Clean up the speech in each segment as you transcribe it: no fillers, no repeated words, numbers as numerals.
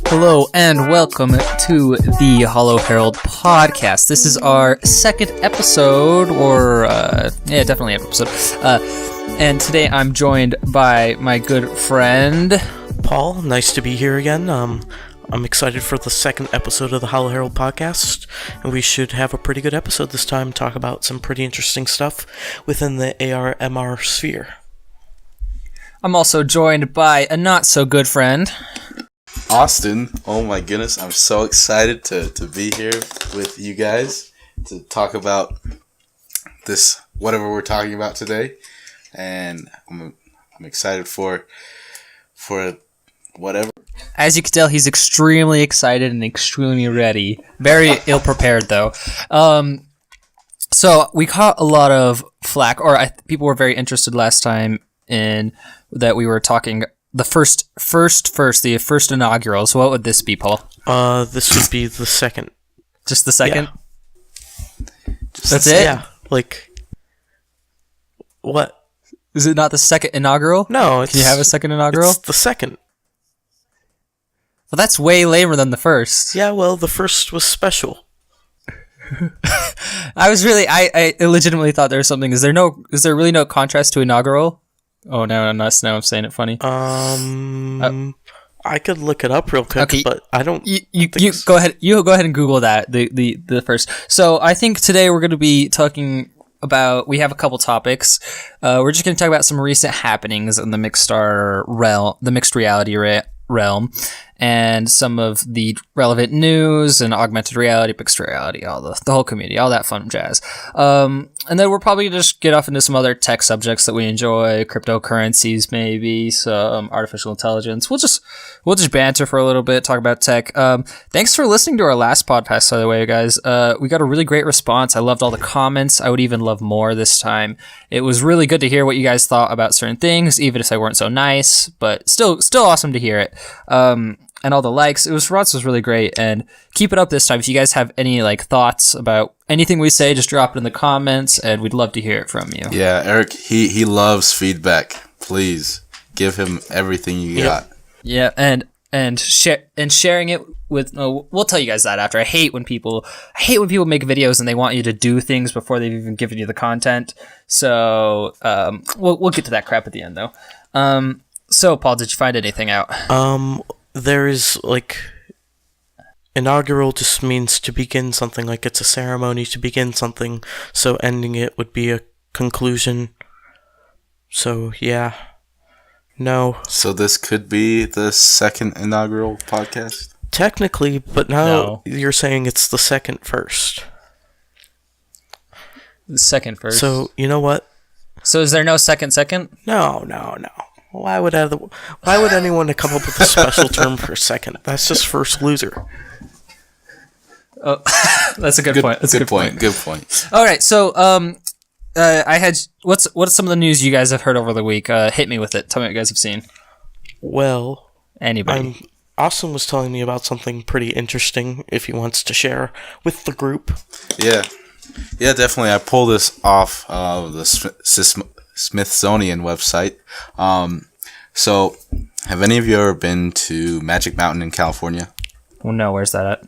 Hello and welcome to the Holo Herald Podcast. This is our second episode, definitely an episode. And today I'm joined by my good friend Paul. Nice to be here again. I'm excited for the second episode of the Holo Herald Podcast, and we should have a pretty good episode this time, talk about some pretty interesting stuff within the AR/MR sphere. I'm also joined by a not-so-good friend, Austin. Oh my goodness, I'm so excited to be here with you guys to talk about this, whatever we're talking about today, and I'm excited for whatever. As you can tell, he's extremely excited and extremely ready. Very ill-prepared, though. So we caught a lot of flack, people were very interested last time in that we were talking the first inaugural. So what would this be, Paul? This would be the second. Just the second? Yeah. That's it? Yeah. What? Is it not the second inaugural? No. Can you have a second inaugural? It's the second. Well, that's way lamer than the first. Yeah, well, the first was special. I legitimately thought there was something. Is there really no contrast to inaugural? Oh, now I'm saying it funny. I could look it up real quick, okay, but I don't. You go ahead. You go ahead and Google that the first. So I think today we're going to be talking about. We have a couple topics. We're just going to talk about some recent happenings in the mixed reality realm, and some of the relevant news and augmented reality, mixed reality, all the whole community, all that fun jazz. And then we're probably going to just get off into some other tech subjects that we enjoy, cryptocurrencies, maybe some artificial intelligence. We'll just banter for a little bit, talk about tech. Thanks for listening to our last podcast, by the way, guys. We got a really great response. I loved all the comments. I would even love more this time. It was really good to hear what you guys thought about certain things, even if they weren't so nice, but still awesome to hear it. And all the likes. Response was really great, and keep it up this time. If you guys have any thoughts about anything we say, just drop it in the comments, and we'd love to hear it from you. Yeah, Eric, he loves feedback. Please give him everything you got. Yeah, and sharing it with. We'll tell you guys that after. I hate when people make videos and they want you to do things before they've even given you the content. So we'll get to that crap at the end though. So Paul, did you find anything out? There is, inaugural just means to begin something, it's a ceremony to begin something, so ending it would be a conclusion. So, yeah. No. So this could be the second inaugural podcast? Technically, but now You're saying it's the second first. The second first? So, you know what? So is there no second? No. Why would anyone come up with a special term for second? That's just first loser. Oh, that's a good point. That's a good point. Good point. All right, so I had what's some of the news you guys have heard over the week? Hit me with it. Tell me what you guys have seen. Well, anybody? Austin was telling me about something pretty interesting. If he wants to share with the group. Yeah, definitely. I pulled this off of the Smithsonian website. So have any of you ever been to Magic Mountain in California? Well, no, where's that at?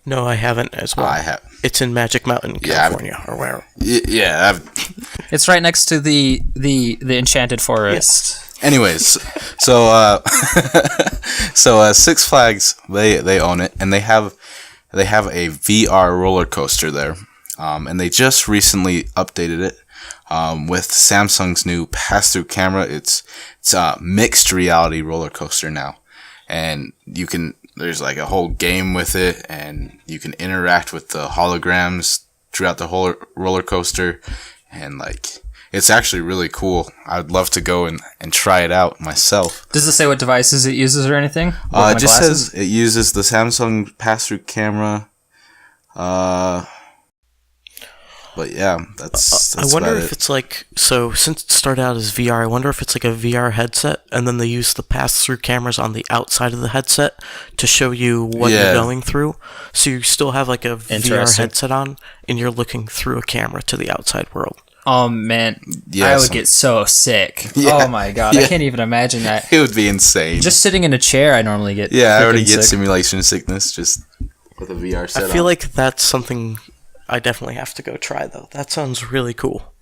No, I haven't as well. I have. It's in Magic Mountain, California, or where? Yeah. It's right next to the Enchanted Forest. Yeah. Anyways, so Six Flags, they own it, and they have a VR roller coaster there. And they just recently updated it. With Samsung's new pass-through camera, it's a mixed reality roller coaster now, and there's a whole game with it, and you can interact with the holograms throughout the whole roller coaster, and it's actually really cool. I'd love to go and try it out myself. Does it say what devices it uses or anything? It just says it uses the Samsung pass-through camera. But yeah, that's I wonder if it. it's since it started out as VR, I wonder if it's a VR headset, and then they use the pass-through cameras on the outside of the headset to show you what you're going through. So you still have a VR headset on, and you're looking through a camera to the outside world. Oh man, I would get so sick. Yeah, oh my god, I can't even imagine that. It would be insane. Just sitting in a chair, I normally get. Yeah, I already get sick. Simulation sickness just with a VR setup. I feel like that's something I definitely have to go try, though. That sounds really cool.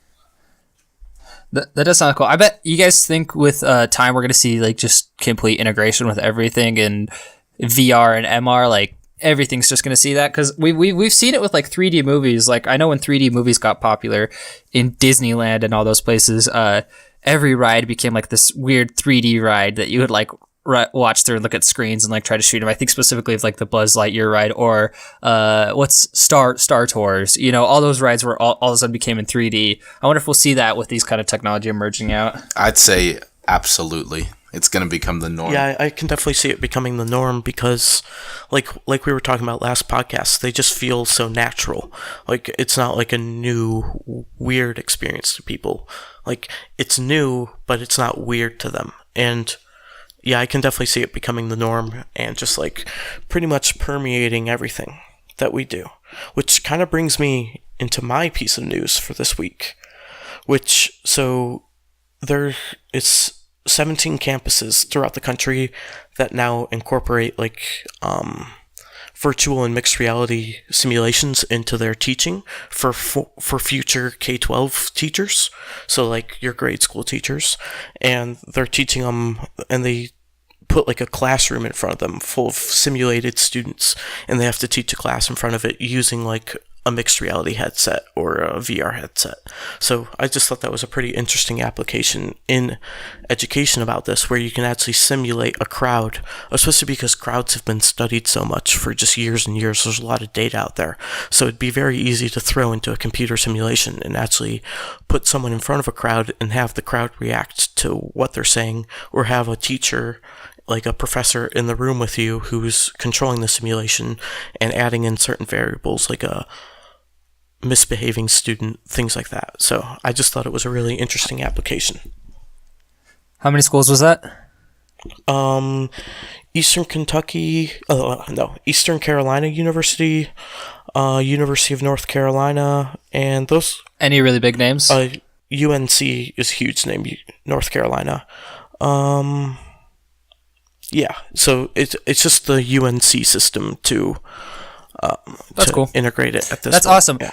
That does sound cool. I bet you guys think with time we're gonna see like just complete integration with everything and VR and MR, like everything's just gonna see that, because we've seen it with like 3D movies. Like I know when 3D movies got popular in Disneyland and all those places, every ride became like this weird 3D ride that you would like watch through and look at screens and like try to shoot them. I think specifically of like the Buzz Lightyear ride or what's Star Tours. You know, all those rides were all of a sudden became in 3D. I wonder if we'll see that with these kind of technology emerging out. I'd say absolutely. It's going to become the norm. Yeah, I can definitely see it becoming the norm because, like we were talking about last podcast, they just feel so natural. Like, it's not like a new, weird experience to people. Like, it's new, but it's not weird to them. And yeah, I can definitely see it becoming the norm and just like pretty much permeating everything that we do. Which kind of brings me into my piece of news for this week. So there is 17 campuses throughout the country that now incorporate like virtual and mixed reality simulations into their teaching for future K-12 teachers. So like your grade school teachers, and they're teaching them, and they put like a classroom in front of them full of simulated students, and they have to teach a class in front of it using like a mixed reality headset or a VR headset. So I just thought that was a pretty interesting application in education about this, where you can actually simulate a crowd, especially because crowds have been studied so much for just years and years. There's a lot of data out there. So it'd be very easy to throw into a computer simulation and actually put someone in front of a crowd and have the crowd react to what they're saying, or have a teacher, like a professor in the room with you who's controlling the simulation and adding in certain variables like a misbehaving student, things like that. So I just thought it was a really interesting application. How many schools was that? Eastern Carolina University, University of North Carolina, and those. Any really big names? UNC is a huge name, North Carolina. Yeah, so it's just the UNC system to cool. Integrate it at this That's point. awesome. Yeah.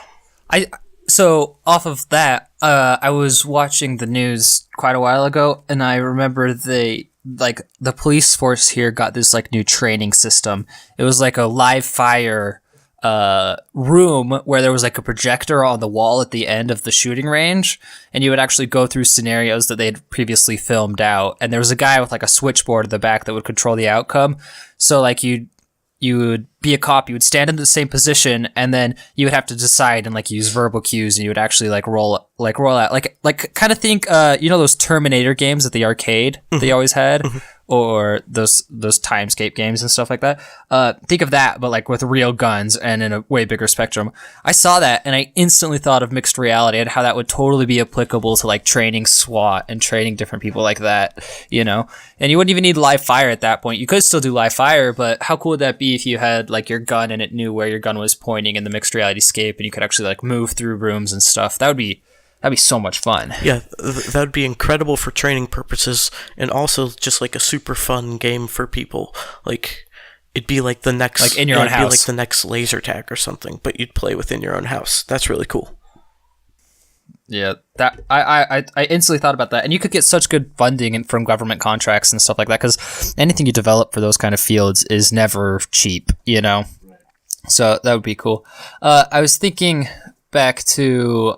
So off of that, I was watching the news quite a while ago, and I remember the police force here got this like new training system. It was like a live fire room where there was like a projector on the wall at the end of the shooting range, and you would actually go through scenarios that they had previously filmed out, and there was a guy with like a switchboard at the back that would control the outcome. So like you would be a cop, you would stand in the same position, and then you would have to decide and like use verbal cues, and you would actually like roll out like kind of think those Terminator games at the arcade they always had, or those Timescape games and stuff like that. Think of that, but like with real guns and in a way bigger spectrum. I saw that and I instantly thought of mixed reality and how that would totally be applicable to like training SWAT and training different people like that, you know? And you wouldn't even need live fire at that point. You could still do live fire, but how cool would that be if you had like your gun and it knew where your gun was pointing in the mixed reality scape, and you could actually like move through rooms and stuff? That'd be so much fun. Yeah, that would be incredible for training purposes, and also just like a super fun game for people. Like, it'd be like the next, like in your own house. It'd be like the next laser tag or something, but you'd play within your own house. That's really cool. Yeah, that I instantly thought about that, and you could get such good funding from government contracts and stuff like that, because anything you develop for those kind of fields is never cheap, you know. So that would be cool. I was thinking back to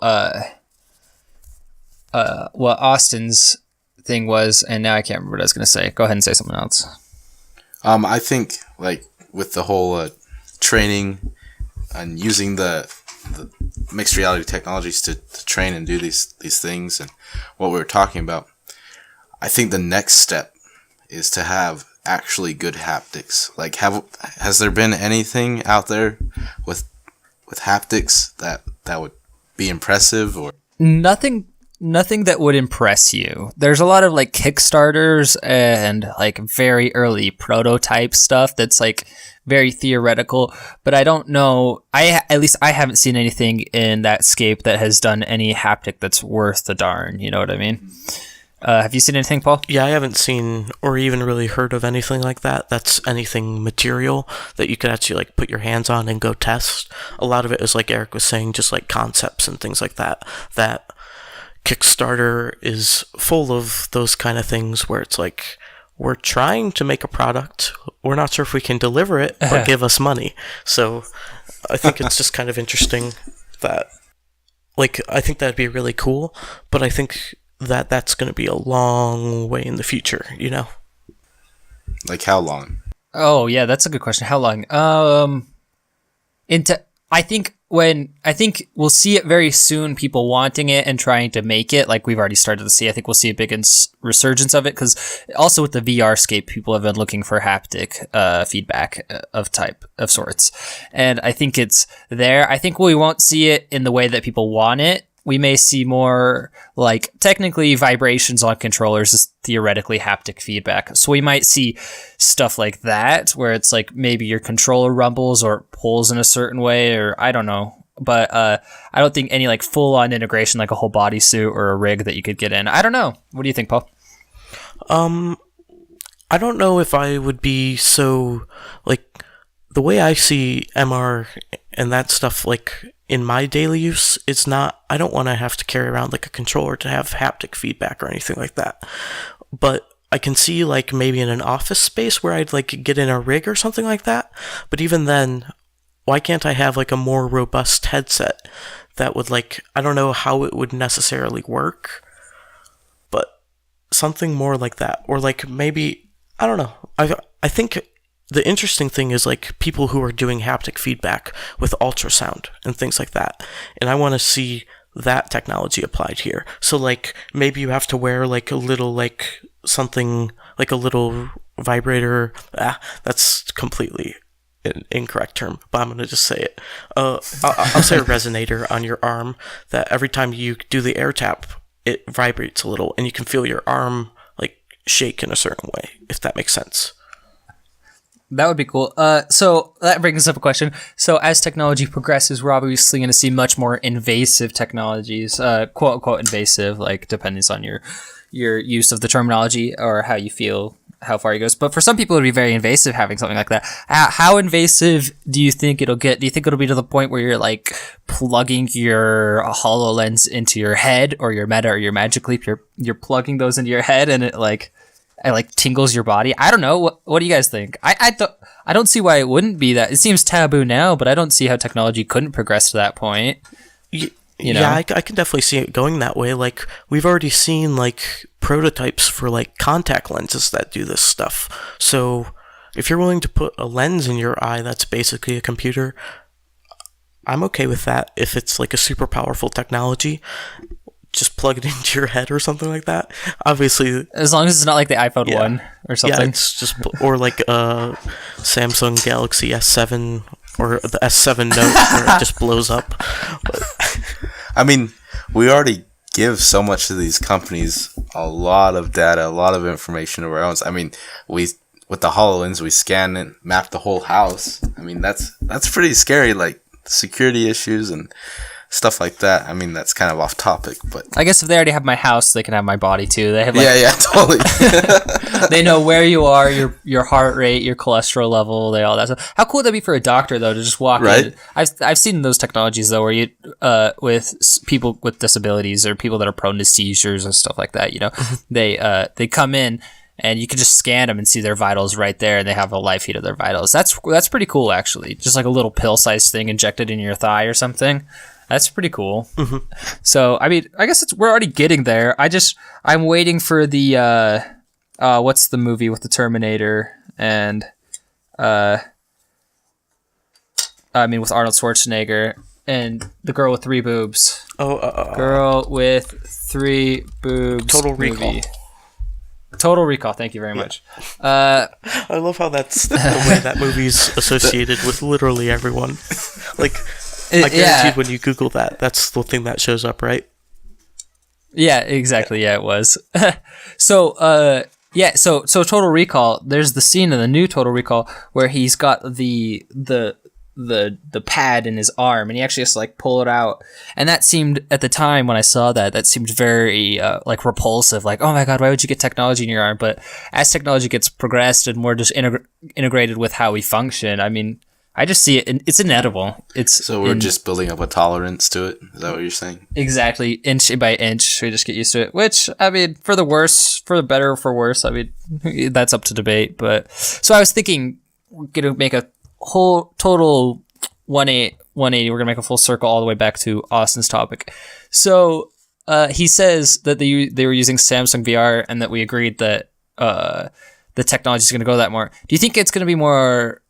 what Austin's thing was, and now I can't remember what I was going to say. Go ahead and say something else. I think like with the whole training and using the mixed reality technologies to train and do these things, and what we were talking about, I think the next step is to have actually good haptics. Like, has there been anything out there with haptics that would be impressive? Or Nothing nothing that would impress you. There's a lot of like Kickstarters and like very early prototype stuff that's like very theoretical, but I don't know. At least I haven't seen anything in that scape that has done any haptic that's worth the darn. You know what I mean? Have you seen anything, Paul? Yeah, I haven't seen or even really heard of anything like that. That's anything material that you could actually like put your hands on and go test. A lot of it is like Eric was saying, just like concepts and things like that. That Kickstarter is full of those kind of things where it's like, we're trying to make a product. We're not sure if we can deliver it, but give us money. So I think it's just kind of interesting that, like, I think that'd be really cool, but I think that that's going to be a long way in the future, you know? Like how long? Oh yeah, that's a good question. How long? I think we'll see it very soon. People wanting it and trying to make it, like we've already started to see. I think we'll see a big resurgence of it because also with the VR scape, people have been looking for haptic feedback of sorts, and I think it's there. I think we won't see it in the way that people want it. We may see more like technically vibrations on controllers is theoretically haptic feedback. So we might see stuff like that where it's like maybe your controller rumbles or pulls in a certain way, or I don't know. But I don't think any like full on integration like a whole bodysuit or a rig that you could get in. I don't know. What do you think, Paul? I don't know if I would be so like the way I see MR and that stuff like in my daily use, it's not, I don't want to have to carry around like a controller to have haptic feedback or anything like that. But I can see like maybe in an office space where I'd like get in a rig or something like that. But even then, why can't I have like a more robust headset that would like, I don't know how it would necessarily work, but something more like that. Or like maybe, I don't know. I think the interesting thing is like people who are doing haptic feedback with ultrasound and things like that. And I want to see that technology applied here. So like maybe you have to wear like a little like something like a little vibrator. That's completely an incorrect term, but I'm going to just say it. I'll say a resonator on your arm that every time you do the air tap, it vibrates a little and you can feel your arm like shake in a certain way, if that makes sense. That would be cool. So that brings up a question. So as technology progresses, we're obviously going to see much more invasive technologies, quote unquote invasive, like depending on your use of the terminology or how you feel, how far it goes. But for some people, it'd be very invasive having something like that. How invasive do you think it'll get? Do you think it'll be to the point where you're like plugging your HoloLens into your head or your Meta or your Magic Leap? You're plugging those into your head and it like tingles your body. I don't know. What do you guys think? I don't see why it wouldn't be that. It seems taboo now, but I don't see how technology couldn't progress to that point. You know? Yeah, I can definitely see it going that way. Like we've already seen like prototypes for like contact lenses that do this stuff. So if you're willing to put a lens in your eye that's basically a computer, I'm okay with that. If it's like a super powerful technology, just plug it into your head or something like that. Obviously, as long as it's not like the iPhone 1 or something. Yeah, it's just or like a Samsung Galaxy S7 or the S7 Note where it just blows up. But I mean, we already give so much to these companies a lot of data, a lot of information of our own. I mean, with the HoloLens, we scan and map the whole house. I mean, that's pretty scary, like security issues and stuff like that. I mean, that's kind of off topic, but I guess if they already have my house, they can have my body too. They have like, yeah, totally. They know where you are, your heart rate, your cholesterol level, all that stuff. How cool would that be for a doctor though to just walk in? I've seen those technologies though, where you with people with disabilities or people that are prone to seizures and stuff like that. You know, they come in and you can just scan them and see their vitals right there, and they have a live feed of their vitals. That's pretty cool actually. Just like a little pill-sized thing injected in your thigh or something. That's pretty cool. Mm-hmm. So, I mean, I guess we're already getting there. I'm waiting for the, what's the movie with the Terminator and, with Arnold Schwarzenegger and the girl with 3 boobs. Girl with 3 boobs. Total Recall. Total Recall. Thank you very much. I love how that's the way that movie's associated with literally everyone. Like, I guarantee when you Google that, that's the thing that shows up, right? Yeah, exactly. Yeah, it was. So, so Total Recall. There's the scene in the new Total Recall where he's got the pad in his arm, and he actually has to like pull it out. And that seemed at the time when I saw that seemed very like repulsive. Like, oh my god, why would you get technology in your arm? But as technology gets progressed and more just integrated with how we function, I mean, I just see it. It's inedible. So we're just building up a tolerance to it. Is that what you're saying? Exactly, inch by inch. We just get used to it. Which, I mean, for the worse, for the better, for worse. I mean, that's up to debate. But so I was thinking, we're gonna make a whole total 180. We're gonna make a full circle all the way back to Austin's topic. So he says that they were using Samsung VR, and that we agreed that the technology is gonna go that more. Do you think it's gonna be more?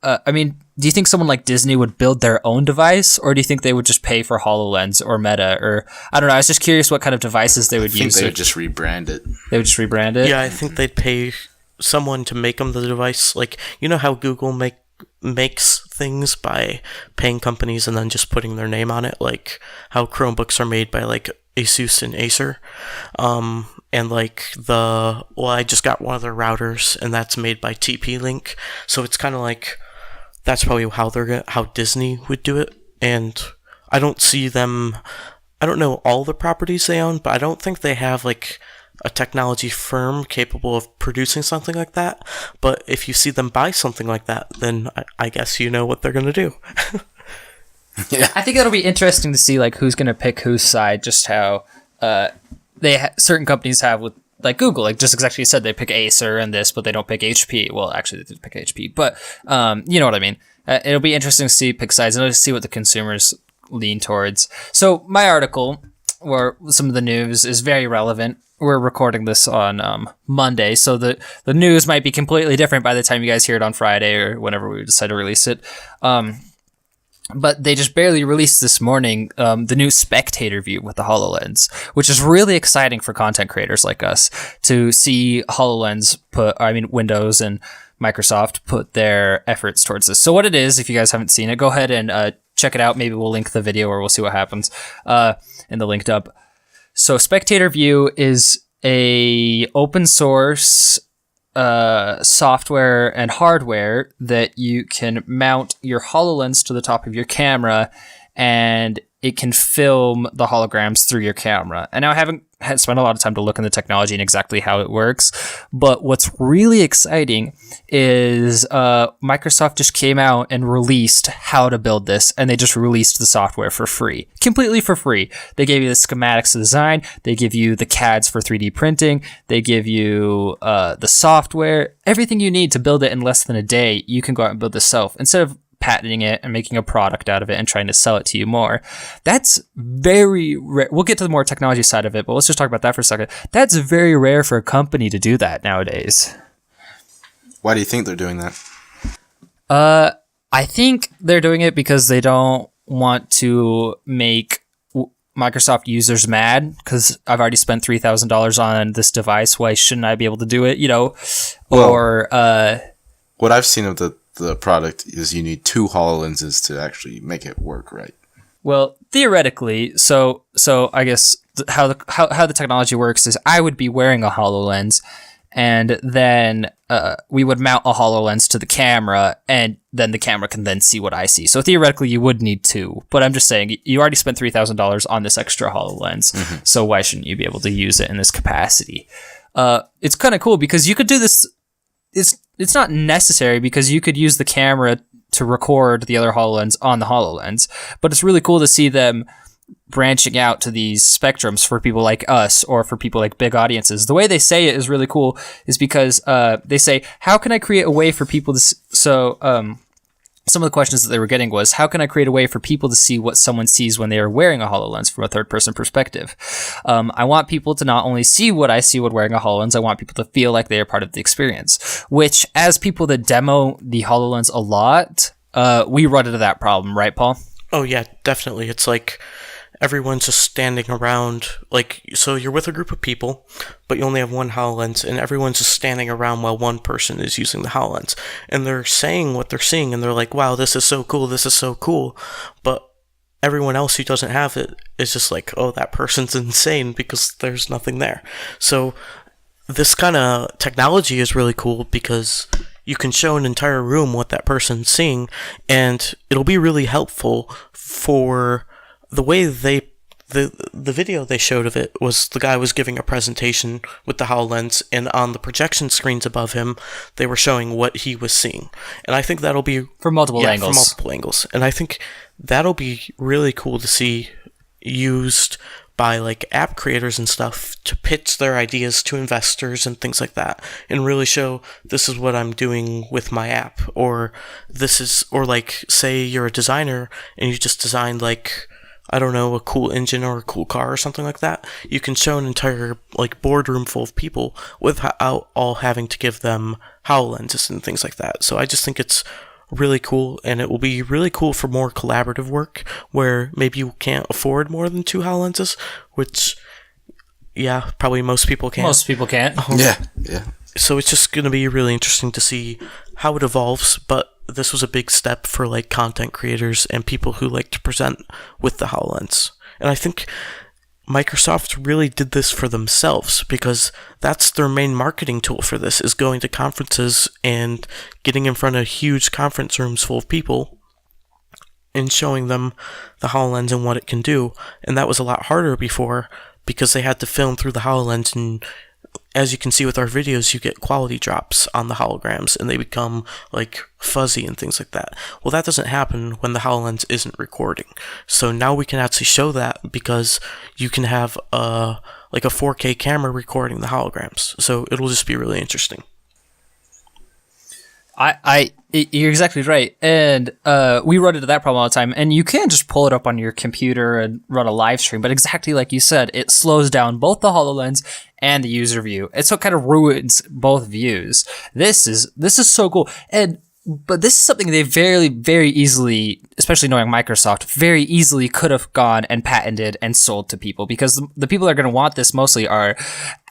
I mean, do you think someone like Disney would build their own device, or do you think they would just pay for HoloLens or Meta, or I don't know? I was just curious what kind of devices they would use. They would just rebrand it. They would just rebrand it. Yeah, I think they'd pay someone to make them the device. Like, you know how Google makes things by paying companies and then just putting their name on it, like how Chromebooks are made by like Asus and Acer. And like I just got one of their routers, and that's made by TP-Link. So it's kind of like that's probably how Disney would do it. And I don't see them. I don't know all the properties they own, but I don't think they have like a technology firm capable of producing something like that. But if you see them buy something like that, then I guess you know what they're gonna do. Yeah, I think it'll be interesting to see like who's gonna pick whose side. Just how certain companies have with like Google, like just exactly you said, they pick Acer and this, but they don't pick HP. Well, actually, they did pick HP, but you know what I mean. It'll be interesting to see pick sides and to see what the consumers lean towards. So my article, or some of the news, is very relevant. We're recording this on Monday, so the news might be completely different by the time you guys hear it on Friday or whenever we decide to release it. But they just barely released this morning the new spectator view with the HoloLens, which is really exciting for content creators like us to see Windows and Microsoft put their efforts towards this. So what it is, if you guys haven't seen it, go ahead and check it out. Maybe we'll link the video or we'll see what happens in the linked up. So spectator view is a open source software and hardware that you can mount your HoloLens to the top of your camera, and it can film the holograms through your camera. And now I haven't spent a lot of time to look in the technology and exactly how it works, but what's really exciting is Microsoft just came out and released how to build this, and they just released the software for free, completely for free. They gave you the schematics to design, they give you the CADs for 3D printing, they give you the software, everything you need to build it in less than a day. You can go out and build this self instead of patenting it and making a product out of it and trying to sell it to you more. That's very rare. We'll get to the more technology side of it, but let's just talk about that for a second. That's very rare for a company to do that nowadays. Why do you think they're doing that? I think they're doing it because they don't want to make Microsoft users mad, because I've already spent $3,000 on this device. Why shouldn't I be able to do it? You know, what I've seen of the product is you need 2 HoloLenses to actually make it work right. Well, theoretically, so I guess how the technology works is I would be wearing a HoloLens, and then we would mount a HoloLens to the camera, and then the camera can then see what I see. So theoretically, you would need 2. But I'm just saying, you already spent $3,000 on this extra HoloLens, so why shouldn't you be able to use it in this capacity? It's kind of cool because you could do this. It's not necessary because you could use the camera to record the other HoloLens on the HoloLens, but it's really cool to see them branching out to these spectrums for people like us or for people like big audiences. The way they say it is really cool is because they say, how can I create a way for people to... some of the questions that they were getting was, how can I create a way for people to see what someone sees when they are wearing a HoloLens from a third-person perspective? I want people to not only see what I see when wearing a HoloLens, I want people to feel like they are part of the experience, which, as people that demo the HoloLens a lot, we run into that problem, right, Paul? Oh, yeah, definitely. It's like everyone's just standing around, like, so you're with a group of people, but you only have one HoloLens, and everyone's just standing around while one person is using the HoloLens, and they're saying what they're seeing, and they're like, wow, this is so cool, but everyone else who doesn't have it is just like, oh, that person's insane because there's nothing there. So this kind of technology is really cool because you can show an entire room what that person's seeing, and it'll be really helpful for the way the video they showed of it was the guy was giving a presentation with the HoloLens, and on the projection screens above him, they were showing what he was seeing. And I think that'll be From multiple angles. From multiple angles. And I think that'll be really cool to see used by like app creators and stuff to pitch their ideas to investors and things like that, and really show this is what I'm doing with my app, or like say you're a designer and you just designed like, I don't know, a cool engine or a cool car or something like that. You can show an entire like boardroom full of people without all having to give them HoloLenses and things like that. So I just think it's really cool, and it will be really cool for more collaborative work where maybe you can't afford more than 2 HoloLenses, which, yeah, probably most people can't. Most people can't. Yeah. So it's just going to be really interesting to see how it evolves, but this was a big step for like content creators and people who like to present with the HoloLens. And I think Microsoft really did this for themselves because that's their main marketing tool for this, is going to conferences and getting in front of huge conference rooms full of people and showing them the HoloLens and what it can do. And that was a lot harder before because they had to film through the HoloLens, and as you can see with our videos, you get quality drops on the holograms and they become like fuzzy and things like that. Well, that doesn't happen when the HoloLens isn't recording. So now we can actually show that because you can have a 4K camera recording the holograms. So it'll just be really interesting. You're exactly right, and we run into that problem all the time. And you can just pull it up on your computer and run a live stream, but exactly like you said, it slows down both the HoloLens and the user view, and so it kind of ruins both views. This is so cool, but this is something they very, very easily, especially knowing Microsoft, very easily could have gone and patented and sold to people, because the people that are going to want this mostly are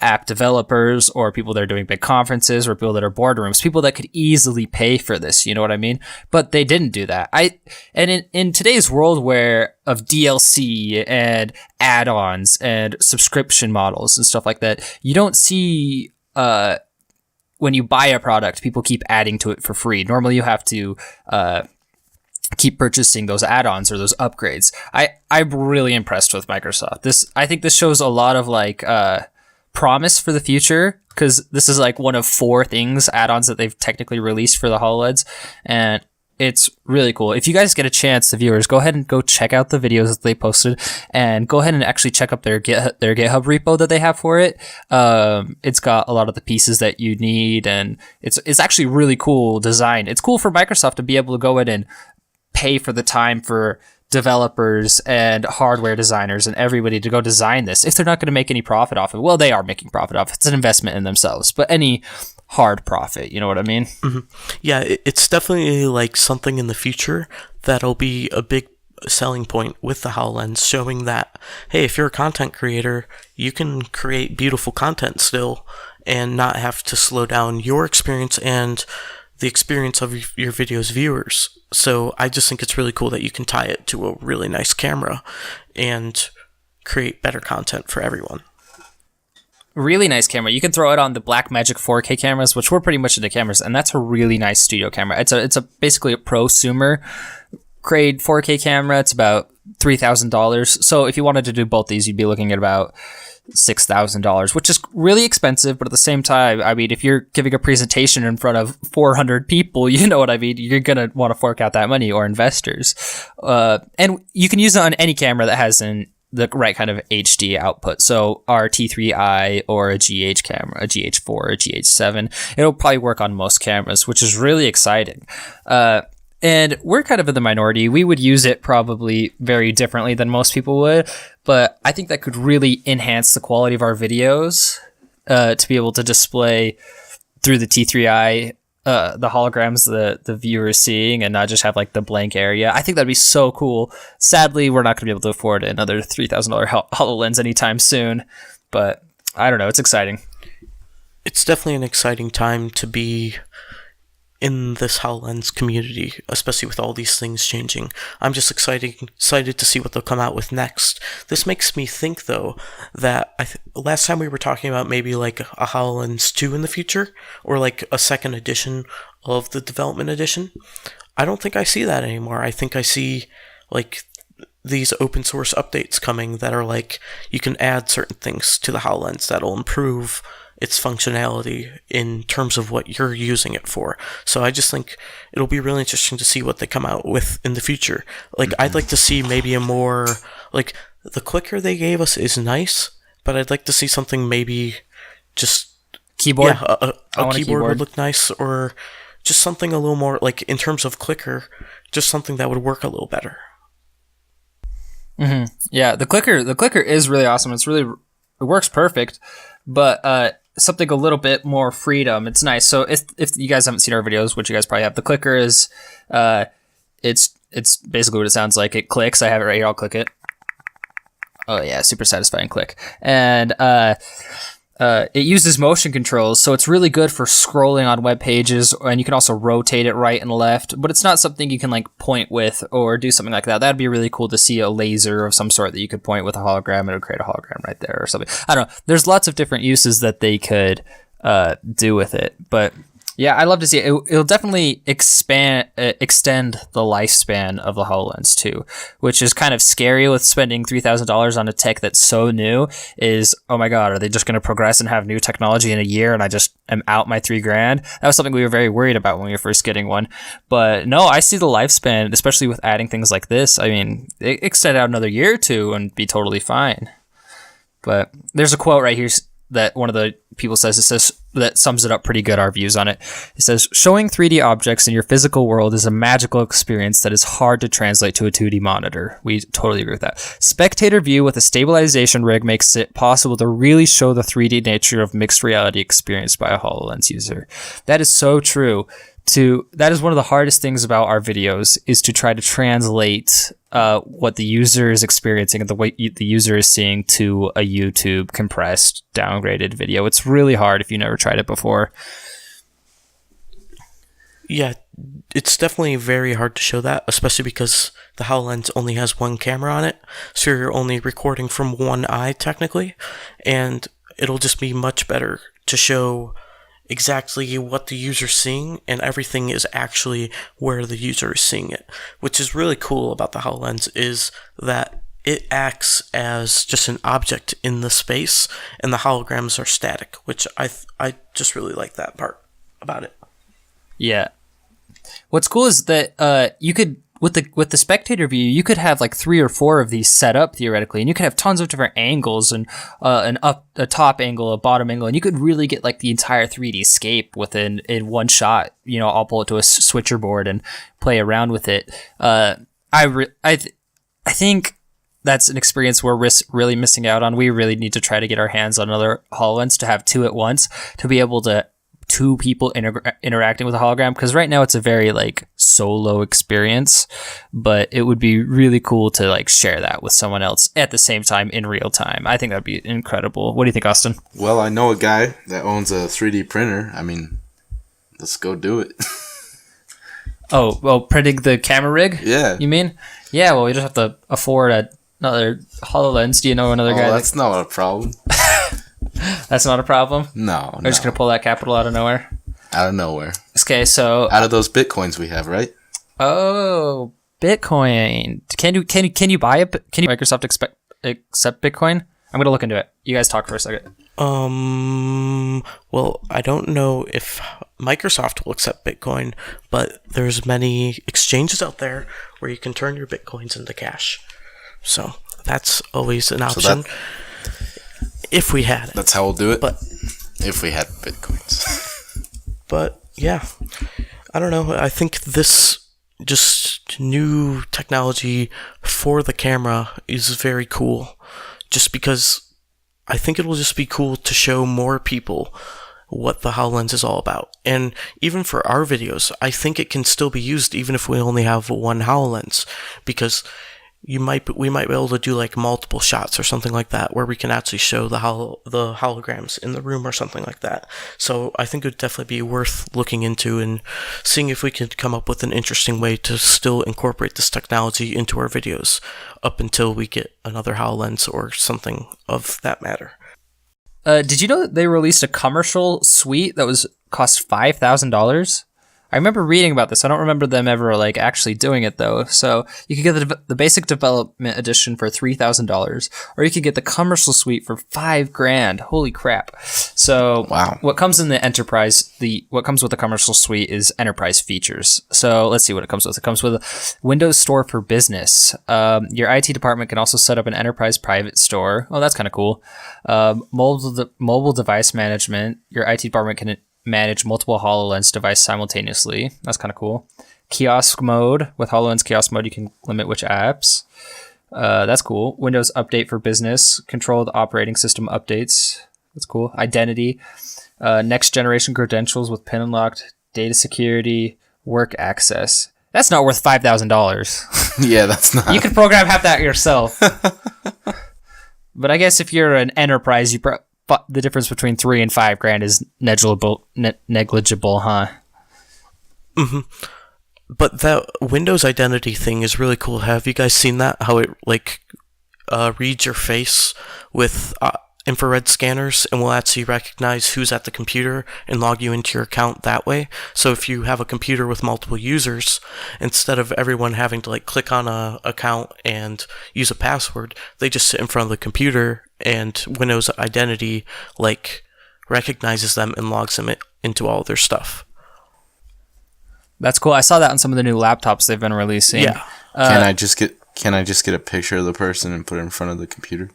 app developers or people that are doing big conferences or people that are boardrooms, people that could easily pay for this, you know what I mean? But they didn't do that. And in today's world of DLC and add-ons and subscription models and stuff like that, you don't see, when you buy a product, people keep adding to it for free. Normally you have to keep purchasing those add-ons or those upgrades. I'm really impressed with Microsoft. I think this shows a lot of like promise for the future, because this is like one of 4 add-ons that they've technically released for the HoloLens, and it's really cool. If you guys get a chance, the viewers, go ahead and go check out the videos that they posted, and go ahead and actually check up their GitHub repo that they have for it. It's got a lot of the pieces that you need, and it's actually really cool design. It's cool for Microsoft to be able to go in and pay for the time for developers and hardware designers and everybody to go design this. If they're not going to make any profit off it, well, they are making profit off it. It's an investment in themselves, but any hard profit, you know what I mean? Mm-hmm. Yeah, it's definitely like something in the future that'll be a big selling point with the HoloLens, showing that, hey, if you're a content creator, you can create beautiful content still and not have to slow down your experience and the experience of your video's viewers. So I just think it's really cool that you can tie it to a really nice camera and create better content for everyone. Really nice camera. You can throw it on the Blackmagic 4K cameras, which we're pretty much into cameras, and that's a really nice studio camera. It's basically a prosumer grade 4K camera. It's about $3,000. So if you wanted to do both these, you'd be looking at about $6,000, which is really expensive. But at the same time, I mean, if you're giving a presentation in front of 400 people, you know what I mean? You're going to want to fork out that money, or investors. And you can use it on any camera that has the right kind of HD output. So our T3i or a GH camera, a GH4 or a GH7, it'll probably work on most cameras, which is really exciting. And we're kind of in the minority. We would use it probably very differently than most people would, but I think that could really enhance the quality of our videos, to be able to display through the T3i the holograms the viewer is seeing, and not just have like the blank area. I think that'd be so cool. Sadly, we're not going to be able to afford another $3,000 HoloLens anytime soon, but I don't know. It's exciting. It's definitely an exciting time to be in this HoloLens community, especially with all these things changing. I'm just excited to see what they'll come out with next. This makes me think, though, that last time we were talking about maybe like a HoloLens 2 in the future, or like a second edition of the development edition. I don't think I see that anymore. I think I see like these open source updates coming that are like, you can add certain things to the HoloLens that'll improve its functionality in terms of what you're using it for. So I just think it'll be really interesting to see what they come out with in the future. Like, I'd like to see maybe a more, like, the clicker they gave us is nice, but I'd like to see something maybe just... Keyboard? Yeah, a keyboard would look nice, or just something a little more, like, in terms of clicker, just something that would work a little better. Mm-hmm. Yeah, the clicker is really awesome. It works perfect, but something a little bit more freedom. It's nice. So if you guys haven't seen our videos, which you guys probably have, the clicker is it's basically what it sounds like. It clicks. I have it right here. I'll click it. Oh yeah, super satisfying click. And it uses motion controls, so it's really good for scrolling on web pages, and you can also rotate it right and left, but it's not something you can like point with or do something like that. That'd be really cool to see a laser of some sort that you could point with a hologram and it would create a hologram right there or something. I don't know. There's lots of different uses that they could do with it, but yeah, I love to see it. It'll definitely extend the lifespan of the HoloLens too, which is kind of scary with spending $3,000 on a tech that's so new. Is, oh my God, are they just going to progress and have new technology in a year and I just am out my $3,000? That was something we were very worried about when we were first getting one. But no, I see the lifespan, especially with adding things like this. I mean, extend out another year or two and be totally fine. But there's a quote right here that one of the people says, that sums it up pretty good, our views on it. It says, showing 3D objects in your physical world is a magical experience that is hard to translate to a 2D monitor. We totally agree with that. Spectator view with a stabilization rig makes it possible to really show the 3D nature of mixed reality experienced by a HoloLens user. That is so true. That is one of the hardest things about our videos, is to try to translate what the user is experiencing and the way the user is seeing to a YouTube compressed, downgraded video. It's really hard if you never tried it before. Yeah, it's definitely very hard to show that, especially because the HoloLens only has one camera on it, so you're only recording from one eye technically, and it'll just be much better to show exactly what the user's seeing, and everything is actually where the user is seeing it. Which is really cool about the HoloLens, is that it acts as just an object in the space, and the holograms are static, which I just really like that part about it. Yeah. What's cool is that you could, with the spectator view, you could have like 3 or 4 of these set up theoretically, and you could have tons of different angles, and a top angle, a bottom angle, and you could really get like the entire 3D scape in one shot. You know, I'll pull it to a switcher board and play around with it. I think that's an experience we're really missing out on. We really need to try to get our hands on another HoloLens to have 2 at once, to be able to 2 people interacting with a hologram, because right now it's a very like solo experience, but it would be really cool to like share that with someone else at the same time in real time. I think that'd be incredible. What do you think, Austin? Well, I know a guy that owns a 3D printer. I mean, let's go do it. Oh, well, printing the camera rig? Yeah. You mean? Yeah, well, we just have to afford another HoloLens. Do you know another guy? That's not a problem. That's not a problem? No. We're just going to pull that capital out of nowhere? Out of nowhere. Okay, so... Out of those Bitcoins we have, right? Oh, Bitcoin. Can you buy it? Can Microsoft accept Bitcoin? I'm going to look into it. You guys talk for a second. Well, I don't know if Microsoft will accept Bitcoin, but there's many exchanges out there where you can turn your Bitcoins into cash. So that's always an option. If we had it. That's how we'll do it. But if we had Bitcoins. But yeah, I don't know. I think this just new technology for the camera is very cool. Just because I think it will just be cool to show more people what the HoloLens is all about. And even for our videos, I think it can still be used even if we only have one HoloLens. Because we might be able to do like multiple shots or something like that, where we can actually show the holograms in the room or something like that. So I think it would definitely be worth looking into and seeing if we could come up with an interesting way to still incorporate this technology into our videos up until we get another HoloLens or something of that matter. Did you know that they released a commercial suite that cost $5,000? I remember reading about this. I don't remember them ever like actually doing it though. So you could get the basic development edition for $3,000, or you could get the commercial suite for $5,000. Holy crap! So wow. What comes in the enterprise? What comes with the commercial suite is enterprise features. So let's see what it comes with. It comes with a Windows Store for Business. Your IT department can also set up an enterprise private store. Oh, that's kind of cool. Mobile device management. Your IT department can manage multiple HoloLens devices simultaneously. That's kind of cool. Kiosk mode. With HoloLens kiosk mode, you can limit which apps. That's cool. Windows Update for Business. Controlled operating system updates. That's cool. Identity. Next generation credentials with PIN unlocked. Data security. Work access. That's not worth $5,000. Yeah, that's not. You could program half that yourself. But I guess if you're an enterprise, but the difference between $3,000 and $5,000 is negligible, huh? Mm-hmm. But that Windows identity thing is really cool. Have you guys seen that? How it reads your face with infrared scanners and will actually recognize who's at the computer and log you into your account that way. So if you have a computer with multiple users, instead of everyone having to click on a account and use a password, they just sit in front of the computer and Windows Identity recognizes them and logs them into all of their stuff. That's cool. I saw that on some of the new laptops they've been releasing. Yeah. Can I just get a picture of the person and put it in front of the computer?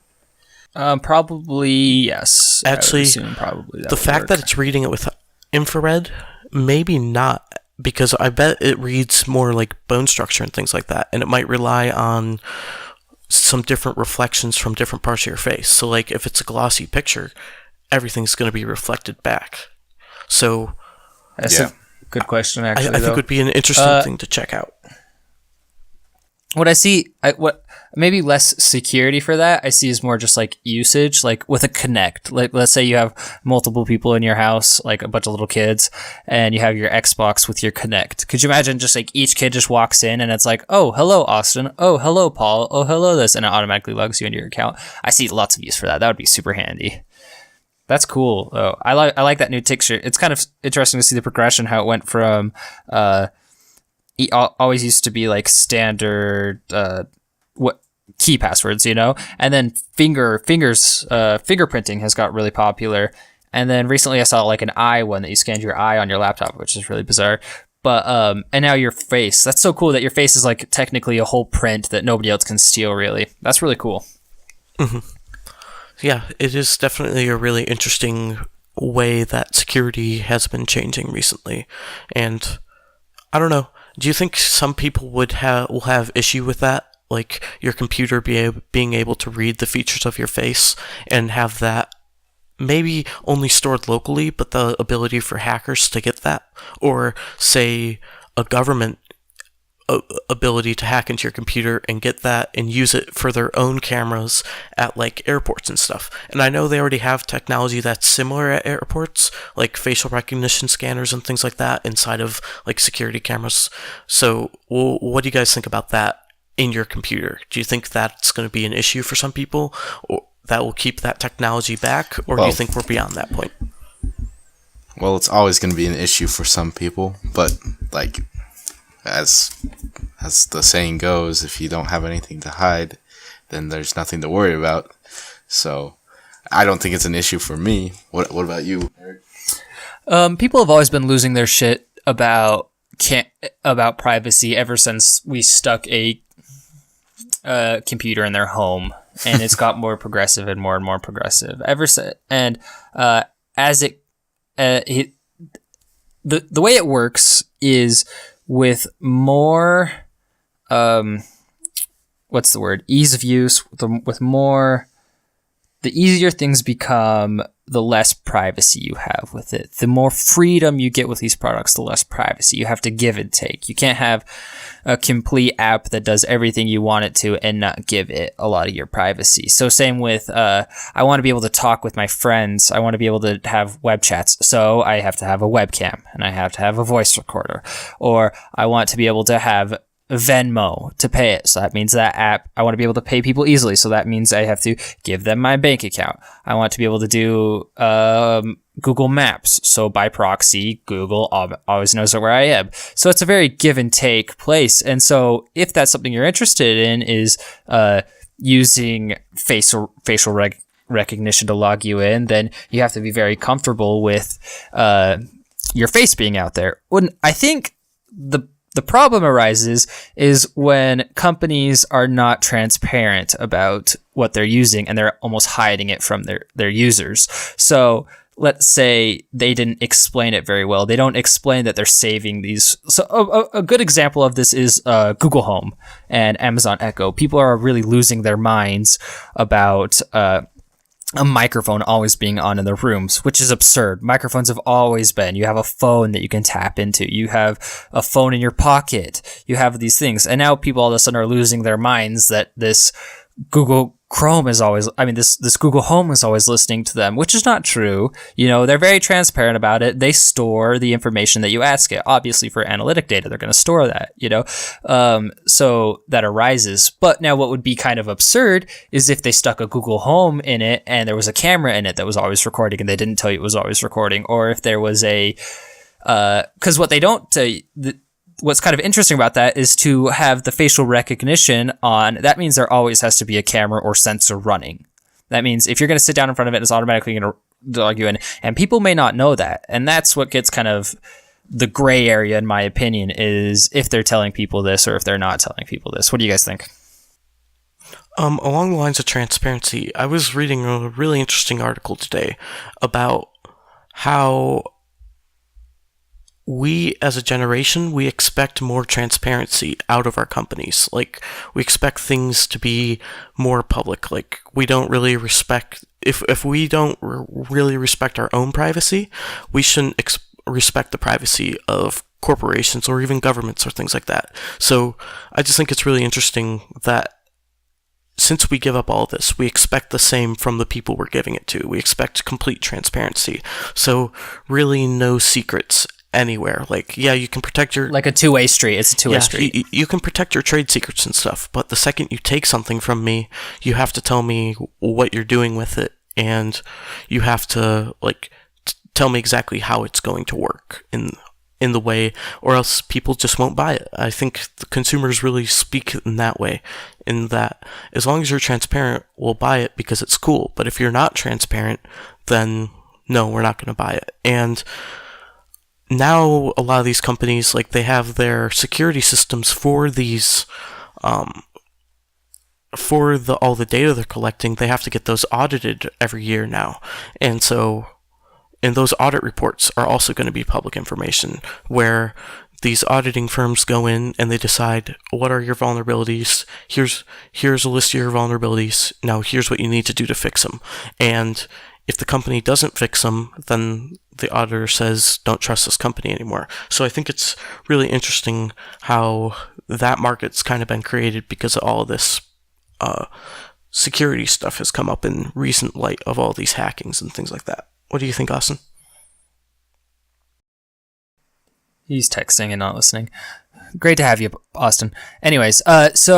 Probably yes. Actually, probably the fact that it's reading it with infrared, maybe not, because I bet it reads more like bone structure and things like that, and it might rely on some different reflections from different parts of your face. So if it's a glossy picture, everything's going to be reflected back. So that's a good question, actually. I think it would be an interesting thing to check out. What I see, maybe less security for that, I see is more just usage, with a Connect. Let's say you have multiple people in your house, a bunch of little kids, and you have your Xbox with your Connect. Could you imagine just each kid just walks in and it's oh, hello, Austin. Oh, hello, Paul. Oh, hello, this. And it automatically logs you into your account. I see lots of use for that. That would be super handy. That's cool, though. I like that new texture. It's kind of interesting to see the progression, how it went from, it always used to be standard key passwords, and then fingerprinting has got really popular. And then recently I saw an eye one that you scanned your eye on your laptop, which is really bizarre. But and now your face. That's so cool that your face is technically a whole print that nobody else can steal, really. That's really cool. Mm-hmm. Yeah, it is definitely a really interesting way that security has been changing recently. And I don't know. Do you think some people will have issue with that? Your computer being able to read the features of your face and have that maybe only stored locally, but the ability for hackers to get that? Or say a government ability to hack into your computer and get that and use it for their own cameras at airports and stuff. And I know they already have technology that's similar at airports, facial recognition scanners and things like that inside of security cameras. So what do you guys think about that in your computer? Do you think that's going to be an issue for some people, or that will keep that technology back, or do you think we're beyond that point? Well, it's always going to be an issue for some people, but as the saying goes, if you don't have anything to hide, then there's nothing to worry about. So I don't think it's an issue for me. What about you, Eric? People have always been losing their shit about privacy ever since we stuck a computer in their home, and it's got more progressive and more progressive and as it the way it works is with more, what's the word? Ease of use. The easier things become, the less privacy you have with it. The more freedom you get with these products, the less privacy. You have to give and take. You can't have a complete app that does everything you want it to and not give it a lot of your privacy. So same with, I want to be able to talk with my friends. I want to be able to have web chats. So I have to have a webcam and I have to have a voice recorder. Or I want to be able to have Venmo to pay it. So that means that app, I want to be able to pay people easily. So that means I have to give them my bank account. I want to be able to do Google Maps. So by proxy, Google always knows where I am. So it's a very give and take place. And so if that's something you're interested in is using facial recognition to log you in, then you have to be very comfortable with your face being out there. When I think the problem arises is when companies are not transparent about what they're using and they're almost hiding it from their users. So let's say they didn't explain it very well. They don't explain that they're saving these. So a good example of this is Google Home and Amazon Echo. People are really losing their minds about a microphone always being on in their rooms, which is absurd. Microphones have always been. You have a phone that you can tap into. You have a phone in your pocket. You have these things. And now people all of a sudden are losing their minds that this Google Chrome is always, this Google Home is always listening to them, which is not true. They're very transparent about it. They store the information that you ask it. Obviously for analytic data, they're going to store that, so that arises. But now what would be kind of absurd is if they stuck a Google Home in it and there was a camera in it that was always recording and they didn't tell you it was always recording, or if there was cause what they don't tell you, what's kind of interesting about that is to have the facial recognition on. That means there always has to be a camera or sensor running. That means if you're going to sit down in front of it, it's automatically going to log you in. And people may not know that. And that's what gets kind of the gray area, in my opinion, is if they're telling people this or if they're not telling people this. What do you guys think? Along the lines of transparency, I was reading a really interesting article today about how we as a generation, we expect more transparency out of our companies. Like, we expect things to be more public. Like, we don't really respect, if we don't really respect our own privacy, we shouldn't respect the privacy of corporations or even governments or things like that. So I just think it's really interesting that since we give up all this, we expect the same from the people we're giving it to. We expect complete transparency. So really no secrets anywhere. Like, yeah, you can protect your... Like a two-way street. It's a two-way street. You can protect your trade secrets and stuff, but the second you take something from me, you have to tell me what you're doing with it, and you have to, tell me exactly how it's going to work in the way, or else people just won't buy it. I think the consumers really speak in that way, in that as long as you're transparent, we'll buy it because it's cool, but if you're not transparent, then no, we're not going to buy it. And now a lot of these companies, they have their security systems for these, for all the data they're collecting. They have to get those audited every year now. And those audit reports are also going to be public information, where these auditing firms go in and they decide, what are your vulnerabilities? Here's a list of your vulnerabilities. Now here's what you need to do to fix them. And if the company doesn't fix them, then the auditor says, don't trust this company anymore. So I think it's really interesting how that market's kind of been created because of all of this security stuff has come up in recent light of all these hackings and things like that. What do you think, Austin? He's texting and not listening. Great to have you, Austin. Anyways, what's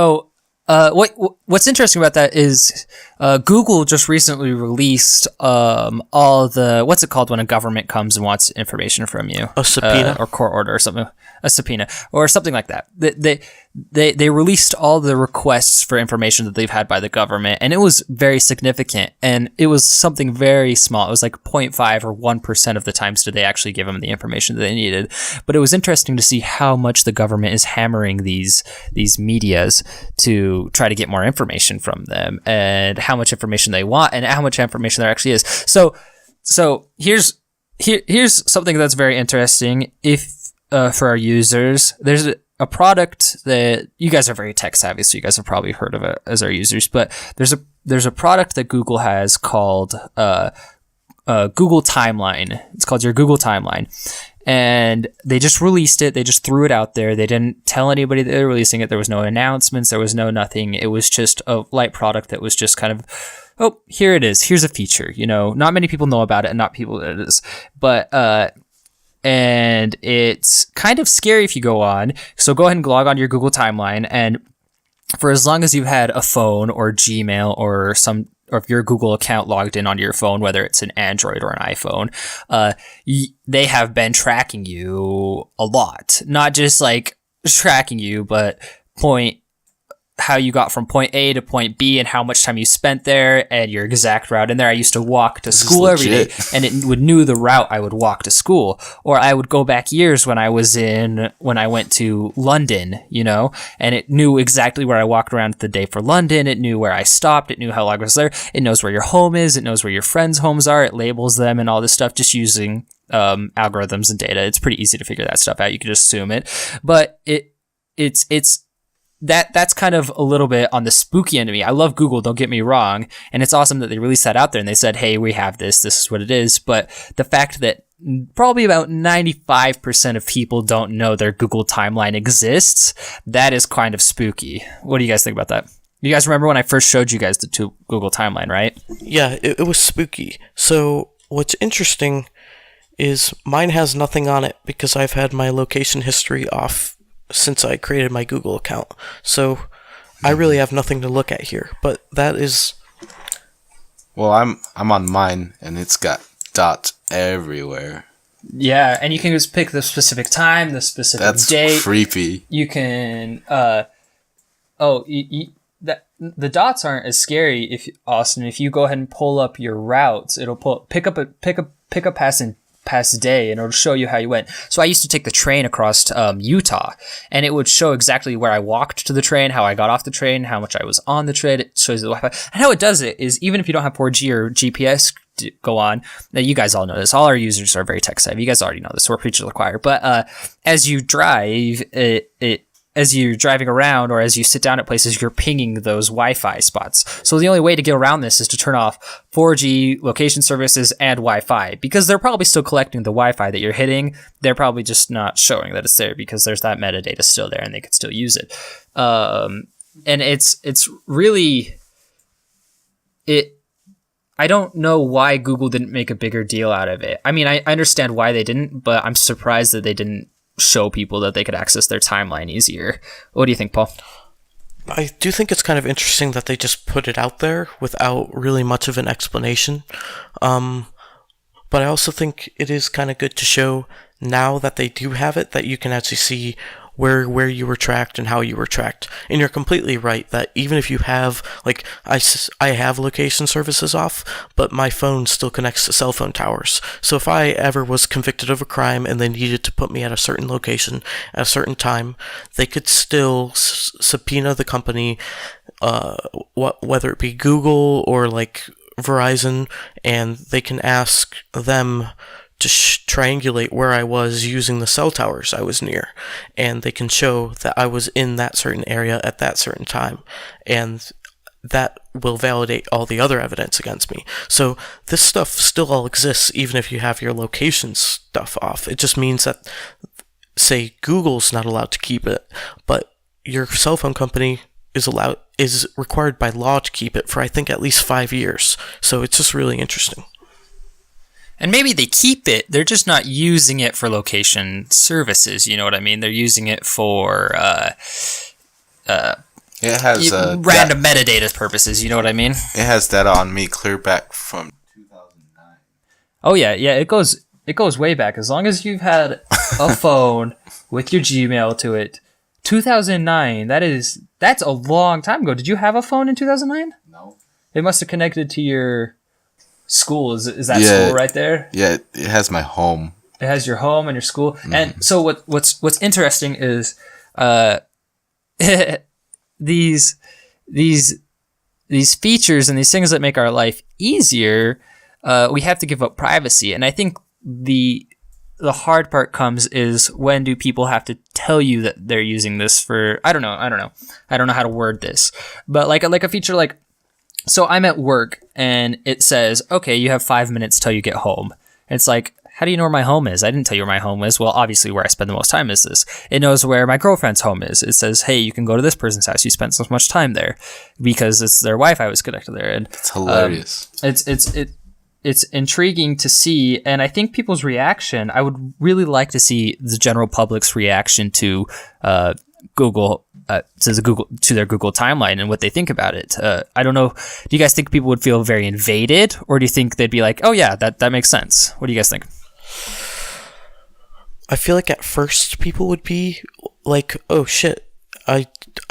interesting about that is Google just recently released all the, what's it called when a government comes and wants information from you? A subpoena? Or court order or something. A subpoena or something like that. They released all the requests for information that they've had by the government, and it was very significant, and it was something very small. It was like 0.5 or 1% of the times did they actually give them the information that they needed. But it was interesting to see how much the government is hammering these medias to try to get more information from them, and how much information they want and how much information there actually is. So here's something that's very interesting. If for our users, there's a product that you guys are very tech savvy, so you guys have probably heard of it as our users. But there's a product that Google has called Google Timeline. It's called your Google Timeline. And they just released it. They just threw it out there. They didn't tell anybody that they were releasing it. There was no announcements. There was no nothing. It was just a light product that was just kind of, oh, here it is. Here's a feature. Not many people know about it, and not people that it is. But and it's kind of scary if you go on. So go ahead and log on to your Google Timeline, and for as long as you've had a phone or Gmail or if your Google account logged in onto your phone, whether it's an Android or an iPhone, they have been tracking you a lot. Not just like tracking you, but how you got from point A to point B and how much time you spent there and your exact route in there. I used to walk to school every day, and it knew the route I would walk to school. Or I would go back years when I went to London, and it knew exactly where I walked around the day for London. It knew where I stopped. It knew how long I was there. It knows where your home is. It knows where your friends' homes are. It labels them and all this stuff just using algorithms and data. It's pretty easy to figure that stuff out. You can just assume it, but that's kind of a little bit on the spooky end of me. I love Google, don't get me wrong, and it's awesome that they released that out there and they said, hey, we have this is what it is. But the fact that probably about 95% of people don't know their Google Timeline exists, that is kind of spooky. What do you guys think about that? You guys remember when I first showed you guys the Google Timeline, right? Yeah, it was spooky. So what's interesting is mine has nothing on it because I've had my location history off since I created my Google account. So I really have nothing to look at here, but that is... Well, I'm on mine, and it's got dots everywhere. Yeah, and you can just pick the specific time, the specific date. That's creepy. You can... the dots aren't as scary, Austin. If you go ahead and pull up your routes, it'll pick up past day, and it'll show you how you went. So I used to take the train across Utah, and it would show exactly where I walked to the train, how I got off the train, how much I was on the train. It shows the Wi-Fi. And how it does it is, even if you don't have 4G or GPS go on, now you guys all know this. All our users are very tech savvy. You guys already know this. We're preachers of the choir. But as you drive, as you're driving around or as you sit down at places, you're pinging those Wi-Fi spots. So the only way to get around this is to turn off 4G location services and Wi-Fi, because they're probably still collecting the Wi-Fi that you're hitting. They're probably just not showing that it's there because there's that metadata still there and they could still use it. And it's really... I don't know why Google didn't make a bigger deal out of it. I mean, I understand why they didn't, but I'm surprised that they didn't show people that they could access their timeline easier. What do you think, Paul? I do think it's kind of interesting that they just put it out there without really much of an explanation. But I also think it is kind of good to show now that they do have it, that you can actually see where you were tracked and how you were tracked. And you're completely right that even if you have, like, I have location services off, but my phone still connects to cell phone towers. So if I ever was convicted of a crime and they needed to put me at a certain location at a certain time, they could still subpoena the company, whether it be Google or like Verizon, and they can ask them to triangulate where I was using the cell towers I was near, and they can show that I was in that certain area at that certain time, and that will validate all the other evidence against me. So this stuff still all exists even if you have your location stuff off. It just means that, say, Google's not allowed to keep it, but your cell phone company is required by law to keep it for, I think, at least 5 years. So it's just really interesting. And maybe they keep it, they're just not using it for location services, you know what I mean? They're using it for it has random metadata purposes, you know what I mean? It has data on me clear back from 2009. Oh yeah, it goes way back. As long as you've had a phone with your Gmail to it. 2009, that's a long time ago. Did you have a phone in 2009? No. It must have connected to your school. Is that school right there? Yeah, it has my home. It has your home and your school. Mm-hmm. And so what's interesting is these features and these things that make our life easier, we have to give up privacy. And I think the hard part comes is, when do people have to tell you that they're using this for, I don't know how to word this, but like a feature like So I'm at work and it says, okay, you have 5 minutes till you get home. And it's like, how do you know where my home is? I didn't tell you where my home is. Well, obviously where I spend the most time is this. It knows where my girlfriend's home is. It says, hey, you can go to this person's house. You spent so much time there because it's their Wi-Fi was connected there. And It's hilarious. It's intriguing to see. And I think people's reaction, I would really like to see the general public's reaction to Google, to their Google timeline and what they think about it. I don't know. Do you guys think people would feel very invaded, or do you think they'd be like, oh yeah, that makes sense? What do you guys think? I feel like at first people would be like, oh shit, I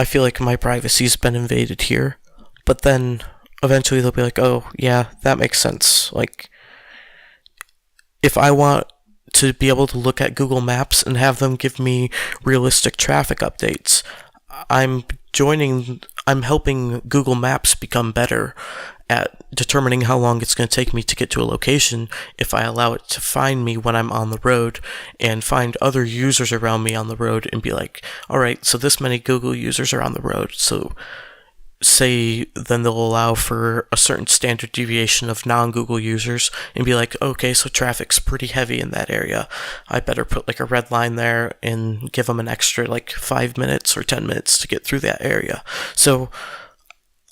feel like my privacy's been invaded here. But then eventually they'll be like, oh yeah, that makes sense. Like, if I want to be able to look at Google Maps and have them give me realistic traffic updates, I'm helping Google Maps become better at determining how long it's going to take me to get to a location if I allow it to find me when I'm on the road and find other users around me on the road and be like, all right, so this many Google users are on the road. So say then they'll allow for a certain standard deviation of non-Google users and be like, okay, so traffic's pretty heavy in that area. I better put like a red line there and give them an extra like 5 minutes or 10 minutes to get through that area. So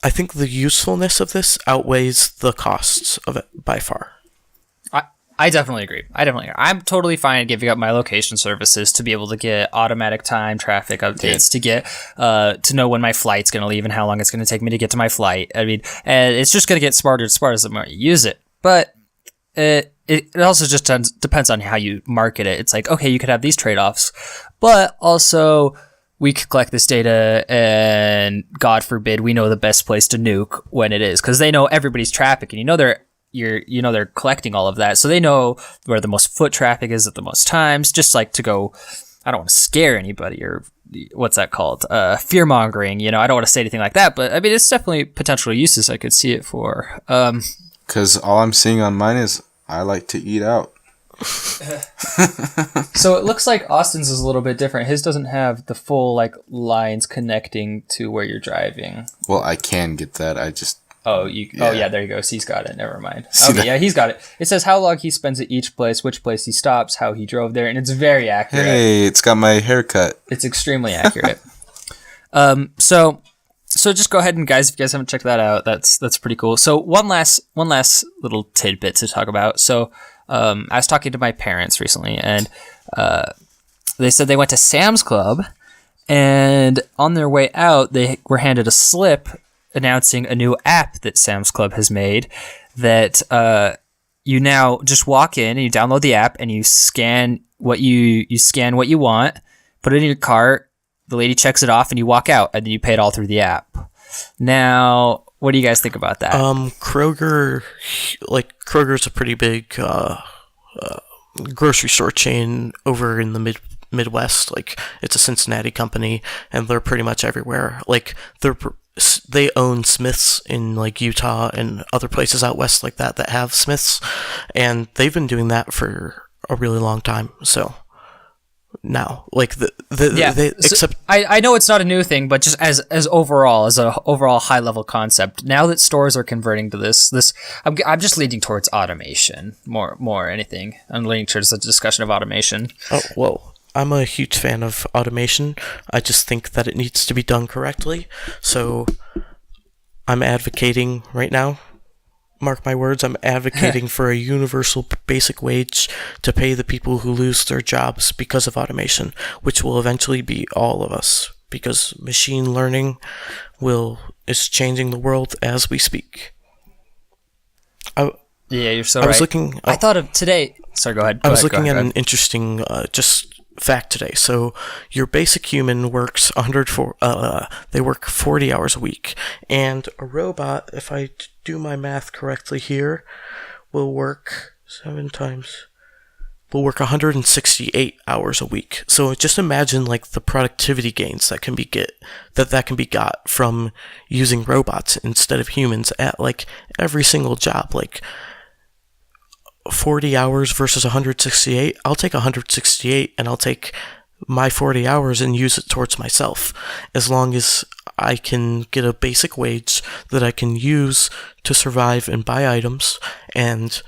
I think the usefulness of this outweighs the costs of it by far. I definitely agree. I'm totally fine giving up my location services to be able to get automatic time traffic updates, to get to know when my flight's going to leave and how long it's going to take me to get to my flight. I mean, and it's just going to get smarter and smarter the more you use it. But it also just depends on how you market it. It's like, okay, you could have these trade-offs, but also we could collect this data and God forbid we know the best place to nuke when it is, because they know everybody's traffic and they're collecting all of that, so they know where the most foot traffic is at the most times, just like to go, I don't want to scare anybody or what's that called? Fear mongering, I don't want to say anything like that, but I mean, it's definitely potential uses I could see it for. Because all I'm seeing on mine is I like to eat out. So it looks like Austin's is a little bit different. His doesn't have the full like lines connecting to where you're driving. Well, I can get that. I just... Oh, yeah, there you go. So he's got it. Never mind. Okay, yeah, he's got it. It says how long he spends at each place, which place he stops, how he drove there, and it's very accurate. Hey, it's got my haircut. It's extremely accurate. So just go ahead and guys, if you guys haven't checked that out, that's pretty cool. So one last little tidbit to talk about. So I was talking to my parents recently, and they said they went to Sam's Club, and on their way out, they were handed a slip announcing a new app that Sam's Club has made that you now just walk in and you download the app and you scan what you want, put it in your cart, the lady checks it off and you walk out and then you pay it all through the app. Now, what do you guys think about that? Kroger's a pretty big grocery store chain over in the Midwest. Like, it's a Cincinnati company and they're pretty much everywhere. Like, they own Smith's in like Utah and other places out west like that have Smith's, and they've been doing that for a really long time. So now, like I know it's not a new thing, but just as an overall high level concept, now that stores are converting to this, I'm just leaning towards automation more anything. I'm leaning towards the discussion of automation. Oh, whoa. I'm a huge fan of automation. I just think that it needs to be done correctly. So I'm advocating right now, mark my words, I'm advocating for a universal basic wage to pay the people who lose their jobs because of automation, which will eventually be all of us, because machine learning is changing the world as we speak. Yeah, you're so right. I thought of today. Sorry, go ahead. I was looking at an interesting just fact today. So your basic human works 40 hours a week, and a robot, if I do my math correctly here, will work 168 hours a week. So just imagine like the productivity gains that can be got from using robots instead of humans at like every single job. Like 40 hours versus 168, I'll take 168 and I'll take my 40 hours and use it towards myself, as long as I can get a basic wage that I can use to survive and buy items, and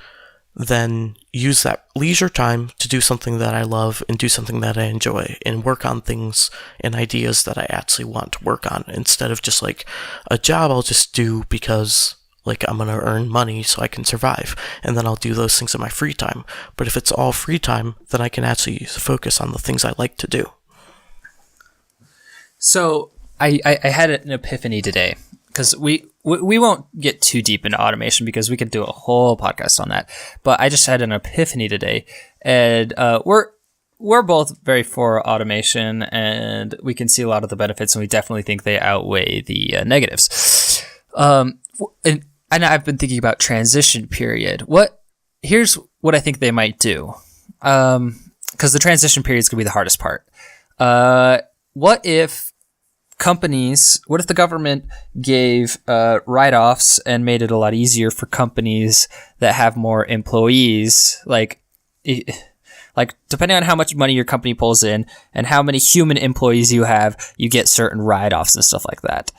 then use that leisure time to do something that I love and do something that I enjoy and work on things and ideas that I actually want to work on, instead of just like a job I'll just do because like I'm going to earn money so I can survive, and then I'll do those things in my free time. But if it's all free time, then I can actually focus on the things I like to do. So I had an epiphany today, because we won't get too deep into automation because we could do a whole podcast on that. But I just had an epiphany today, and we're both very for automation, and we can see a lot of the benefits, and we definitely think they outweigh the negatives. And I've been thinking about transition period. Here's what I think they might do, because the transition period is going to be the hardest part. What if the government gave write-offs and made it a lot easier for companies that have more employees, like depending on how much money your company pulls in and how many human employees you have, you get certain write-offs and stuff like that.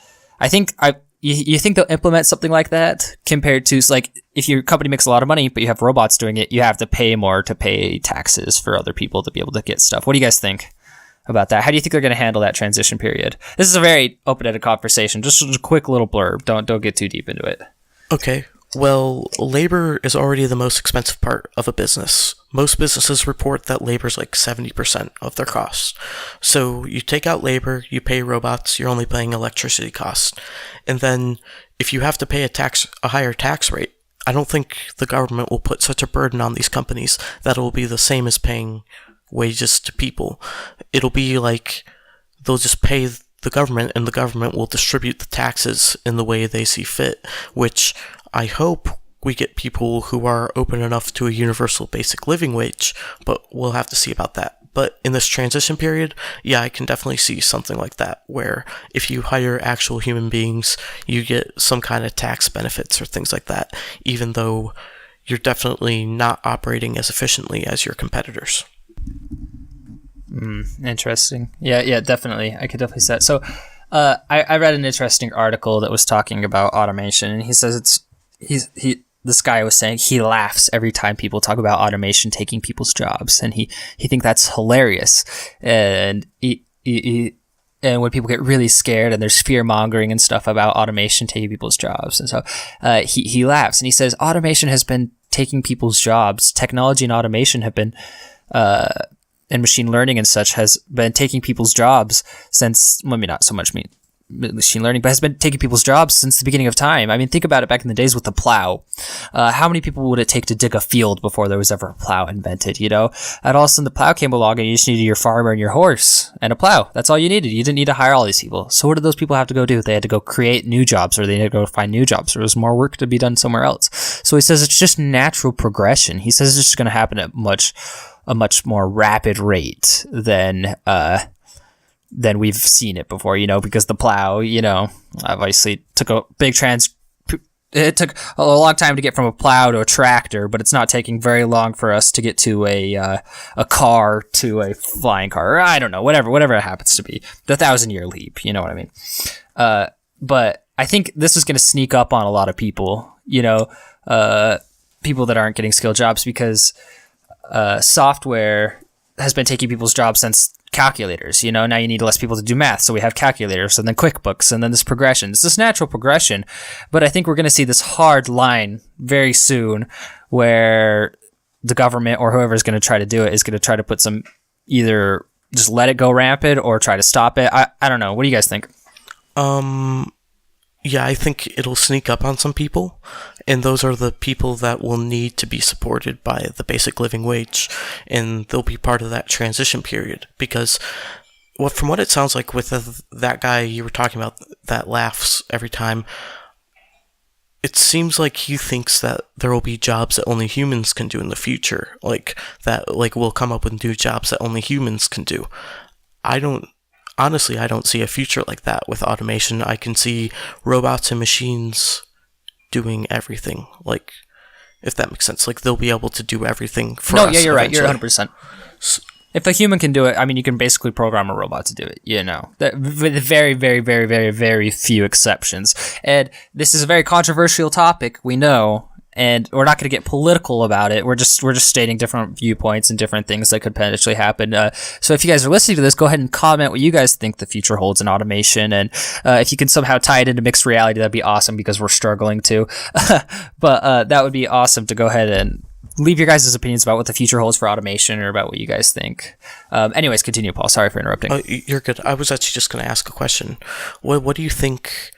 You think they'll implement something like that, compared to like if your company makes a lot of money but you have robots doing it, you have to pay more to pay taxes for other people to be able to get stuff. What do you guys think about that? How do you think they're going to handle that transition period? This is a very open-ended conversation. Just a quick little blurb. Don't get too deep into it. Okay. Well, labor is already the most expensive part of a business. Most businesses report that labor is like 70% of their costs. So you take out labor, you pay robots, you're only paying electricity costs. And then if you have to pay a higher tax rate, I don't think the government will put such a burden on these companies that it will be the same as paying wages to people. It'll be like they'll just pay the government, and the government will distribute the taxes in the way they see fit, which I hope we get people who are open enough to a universal basic living wage, but we'll have to see about that. But in this transition period, yeah, I can definitely see something like that, where if you hire actual human beings, you get some kind of tax benefits or things like that, even though you're definitely not operating as efficiently as your competitors. Interesting. Yeah, definitely. I could definitely see that. So I read an interesting article that was talking about automation, and he says this guy was saying he laughs every time people talk about automation taking people's jobs, and he thinks that's hilarious. And and when people get really scared and there's fear mongering and stuff about automation taking people's jobs, and so he laughs and he says automation has been taking people's jobs. Technology and automation have been and machine learning and such has been taking people's jobs since, well, maybe not so much machine learning, but has been taking people's jobs since the beginning of time. I mean, think about it back in the days with the plow. How many people would it take to dig a field before there was ever a plow invented, you know? And all of a sudden the plow came along and you just needed your farmer and your horse and a plow. That's all you needed. You didn't need to hire all these people. So what did those people have to go do? They had to go create new jobs, or they had to go find new jobs. There was more work to be done somewhere else. So he says it's just natural progression. He says it's just going to happen at a much more rapid rate than we've seen it before, you know, because the plow, you know, obviously took a big it took a long time to get from a plow to a tractor, but it's not taking very long for us to get to a car to a flying car, or I don't know, whatever it happens to be, the 1,000-year leap, you know what I mean? But I think this is going to sneak up on a lot of people, you know, people that aren't getting skilled jobs, because software has been taking people's jobs since calculators. You know, now you need less people to do math, so we have calculators, and then QuickBooks, and then this progression. It's this natural progression, but I think we're going to see this hard line very soon where the government or whoever is going to try to do it is going to try to put some, either just let it go rampant or try to stop it. I don't know. What do you guys think? Yeah, I think it'll sneak up on some people, and those are the people that will need to be supported by the basic living wage, and they'll be part of that transition period, because from what it sounds like with that guy you were talking about that laughs every time, it seems like he thinks that there will be jobs that only humans can do in the future, like we'll come up with new jobs that only humans can do. Honestly, I don't see a future like that with automation. I can see robots and machines doing everything, like, if that makes sense. Like, they'll be able to do everything for us. No, yeah, you're eventually. right. You're 100%. if a human can do it, I mean, you can basically program a robot to do it, you know, with very, very, very, very, very few exceptions. And this is a very controversial topic, we know, and we're not going to get political about it. We're just stating different viewpoints and different things that could potentially happen. So if you guys are listening to this, go ahead and comment what you guys think the future holds in automation. And if you can somehow tie it into mixed reality, that'd be awesome, because we're struggling to. But that would be awesome to go ahead and leave your guys' opinions about what the future holds for automation, or about what you guys think. Anyways, continue, Paul. Sorry for interrupting. Oh, you're good. I was actually just going to ask a question. What do you think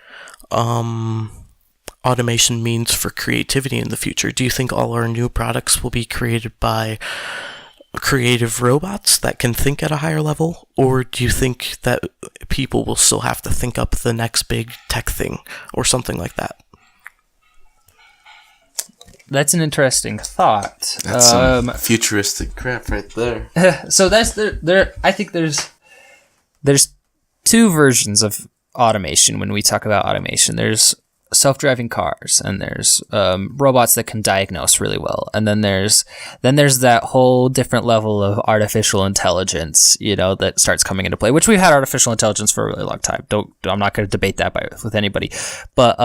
automation means for creativity in the future? Do you think all our new products will be created by creative robots that can think at a higher level? Or do you think that people will still have to think up the next big tech thing or something like that? That's an interesting thought. That's some futuristic crap right there. So that's there. I think there's two versions of automation when we talk about automation. There's self-driving cars, and there's robots that can diagnose really well, and then there's that whole different level of artificial intelligence, you know, that starts coming into play. Which we've had artificial intelligence for a really long time. I'm not going to debate that with anybody, but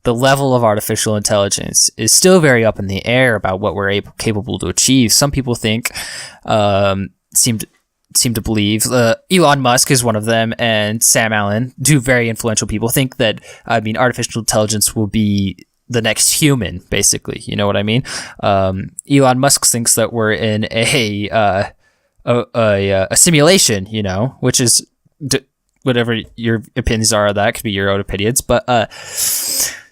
the level of artificial intelligence is still very up in the air about what we're capable to achieve. Some people think, seem to believe, Elon Musk is one of them, and Sam Allen, two very influential people, think that, I mean, artificial intelligence will be the next human, basically. You know what I mean? Elon Musk thinks that we're in a simulation, you know, which is whatever your opinions are. That could be your own opinions, but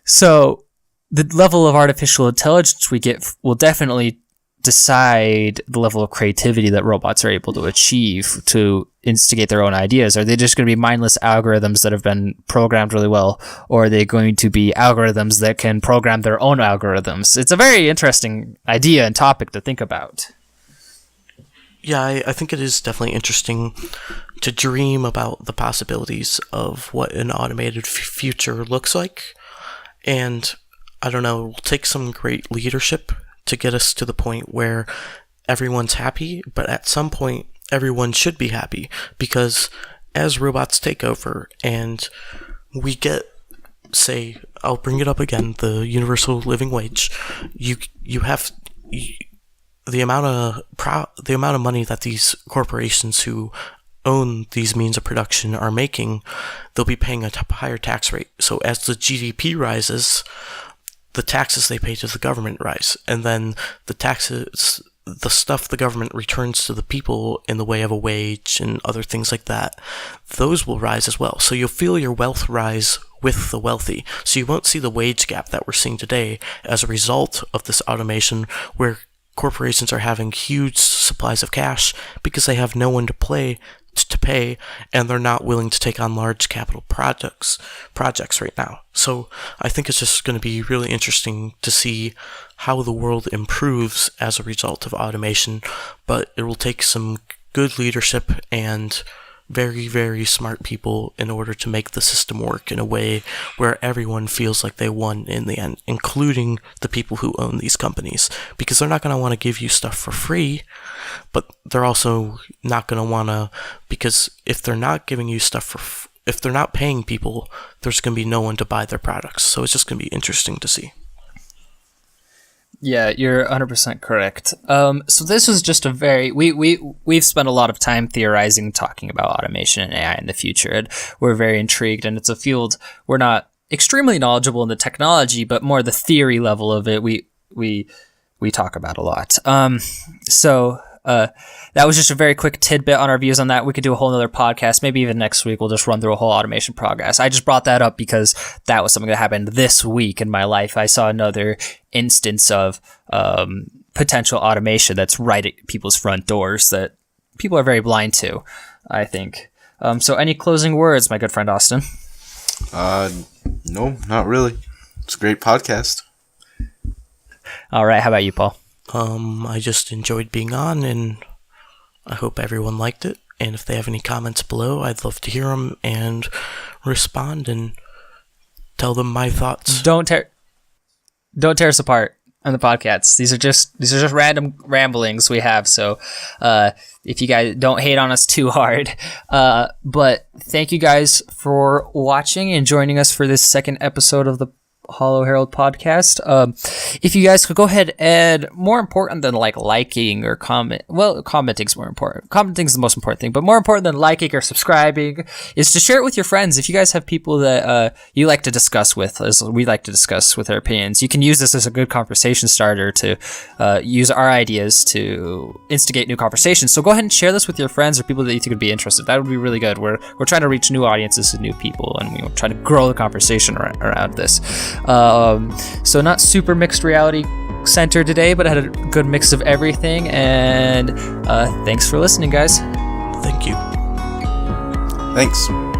so the level of artificial intelligence we get will definitely decide the level of creativity that robots are able to achieve to instigate their own ideas. Are they just going to be mindless algorithms that have been programmed really well, or are they going to be algorithms that can program their own algorithms? It's a very interesting idea and topic to think about. Yeah, I think it is definitely interesting to dream about the possibilities of what an automated future looks like. And I don't know, it will take some great leadership to get us to the point where everyone's happy, but at some point everyone should be happy, because as robots take over and we get, say, I'll bring it up again, the universal living wage, you have the amount of money that these corporations who own these means of production are making, they'll be paying a higher tax rate. So as the GDP rises, the taxes they pay to the government rise, and then the taxes, the stuff the government returns to the people in the way of a wage and other things like that, those will rise as well. So you'll feel your wealth rise with the wealthy. So you won't see the wage gap that we're seeing today as a result of this automation, where corporations are having huge supplies of cash because they have no one to pay, and they're not willing to take on large capital projects right now. So I think it's just going to be really interesting to see how the world improves as a result of automation, but it will take some good leadership and very, very smart people in order to make the system work in a way where everyone feels like they won in the end, including the people who own these companies, because they're not going to want to give you stuff for free, but they're also not going to want to, because if they're not giving you stuff if they're not paying people, there's going to be no one to buy their products. So it's just going to be interesting to see. Yeah, you're 100% correct. So this was just a very we've spent a lot of time theorizing, talking about automation and AI in the future, and we're very intrigued. And it's a field we're not extremely knowledgeable in the technology, but more the theory level of it. We talk about a lot. So that was just a very quick tidbit on our views on that. We could do a whole nother podcast. Maybe even next week we'll just run through a whole automation progress. I just brought that up because that was something that happened this week in my life. I saw another instance of potential automation that's right at people's front doors that people are very blind to, I think. So any closing words, my good friend Austin? No, not really. It's a great podcast. All right. How about you, Paul? I just enjoyed being on, and I hope everyone liked it. And if they have any comments below, I'd love to hear them and respond and tell them my thoughts. Don't tear us apart. on the podcast. These are just random ramblings we have. So if you guys don't hate on us too hard, but thank you guys for watching and joining us for this second episode of the Holo Herald Podcast. If you guys could go ahead and, more important than like liking or commenting is more important. Commenting is the most important thing, but more important than liking or subscribing is to share it with your friends. If you guys have people that you like to discuss with, as we like to discuss with our opinions, you can use this as a good conversation starter to use our ideas to instigate new conversations. So go ahead and share this with your friends or people that you think would be interested. That would be really good. We're trying to reach new audiences and new people, and we're trying to grow the conversation around this. So not super mixed reality centered today, but I had a good mix of everything, and thanks for listening, guys. Thank you. Thanks.